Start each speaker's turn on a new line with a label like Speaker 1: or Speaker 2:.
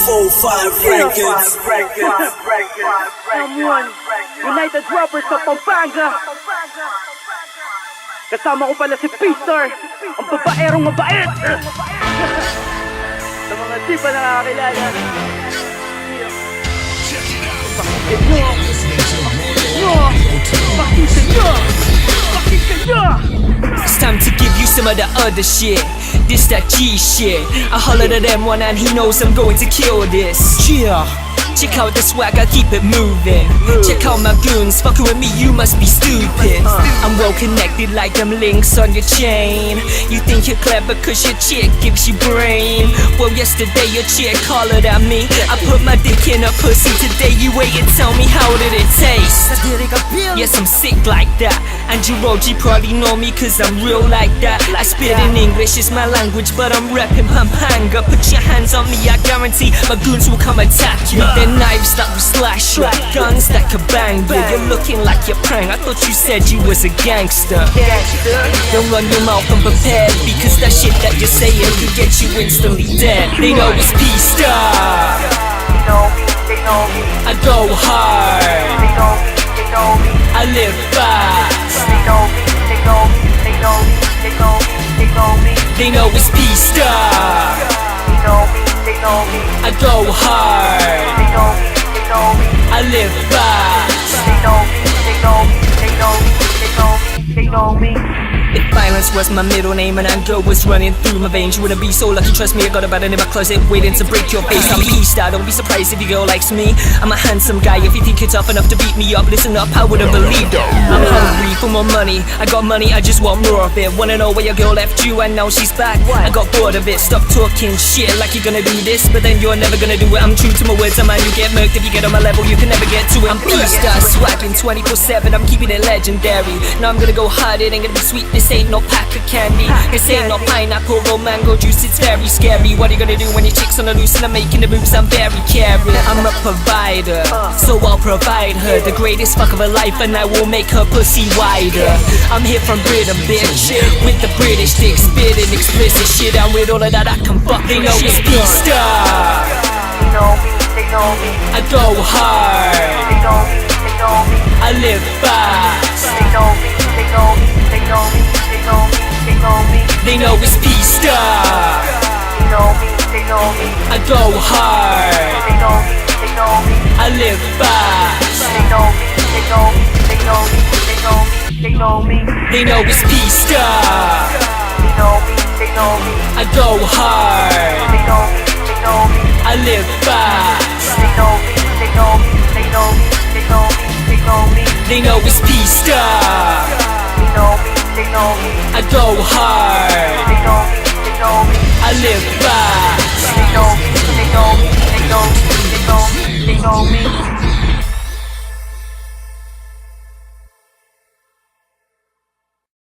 Speaker 1: 4-5 records.
Speaker 2: Someone, United Rappers sa Pampanga. Kasama ko pala si Pistar, ang babaerong mabait. Sa mga di pa nakakilala, pakinggan nyo, pakinggan nyo.
Speaker 3: It's time to give you some of the other shit. This that G shit. I hollered at M1 and he knows I'm going to kill this. Yeah. Check out the swag, I keep it moving. Check out my goons, fucking with me, you must be stupid. I'm well connected like them links on your chain. You think you're clever cause your chick gives you brain. Well yesterday your chick hollered at me. I put my dick in her pussy, today you wait and tell me how did it taste. Yes, I'm sick like that. And Jiroji probably know me cause I'm real like that. I spit in English, it's my language, but I'm reppin' pampanga. Put your hands on me, I guarantee my goons will come attack you. They're knives that will slash you, guns that could bang you. You're looking like you're prang, I thought you said you was a gangster. Don't run your mouth unprepared, because that shit that you're saying could get you instantly dead. They know it's P-Star.
Speaker 2: They know me,
Speaker 3: I go hard,
Speaker 2: they know me,
Speaker 3: I live fast.
Speaker 2: they know me, they know me, they know me, they know me, they know me.
Speaker 3: They know it's P-Star.
Speaker 2: They know me, they know me,
Speaker 3: I go hard,
Speaker 2: they know me, they know me,
Speaker 3: I live fast.
Speaker 2: they know me, they know me, they know me, they know me, they know me.
Speaker 3: If violence was my middle name and anger was running through my veins, you wouldn't be so lucky, trust me, I got a button in my closet waiting to break your face. I'm P-Star, don't be surprised if your girl likes me. I'm a handsome guy, if you think you're tough enough to beat me up, listen up, I wouldn't believe it. I'm hungry for more money, I got money, I just want more of it. Wanna know where your girl left you and now she's back? I got bored of it, stop talking shit like you're gonna do this, but then you're never gonna do it. I'm true to my words, a man, you get murked if you get on my level, you can never get to it. I'm P-Star, swagging 24/7, I'm keeping it legendary. Now I'm gonna go hard, it ain't gonna be sweet, this ain't no pack of candy. This ain't no pineapple or mango juice, it's very scary. What are you gonna do when your chick's on the loose and I'm making the moves? I'm very caring. I'm a provider, so I'll provide her the greatest fuck of her life, and I will make her pussy wider. I'm here from Britain, bitch, with the British dick, spitting explicit shit, and with all of that I can fuck. They know it's P-Star.
Speaker 2: They know me, they know me,
Speaker 3: I go hard,
Speaker 2: they know me, they know me,
Speaker 3: I live fast.
Speaker 2: they know me, they know me, they know me, they know me, they know me.
Speaker 3: They know it's P-Star.
Speaker 2: They know me, they know me,
Speaker 3: I go hard,
Speaker 2: they know me, they know me,
Speaker 3: I live fast.
Speaker 2: they know me, they know me, they know me, they know me, they know me.
Speaker 3: They know it's P-Star.
Speaker 2: They know me, they know me,
Speaker 3: I go hard,
Speaker 2: they know me, they know me,
Speaker 3: I live fast.
Speaker 2: they know me, they know me, they know me, they know me, they know me.
Speaker 3: They know it's P-Star.
Speaker 2: They know me, they know me,
Speaker 3: I go hard,
Speaker 2: they know me,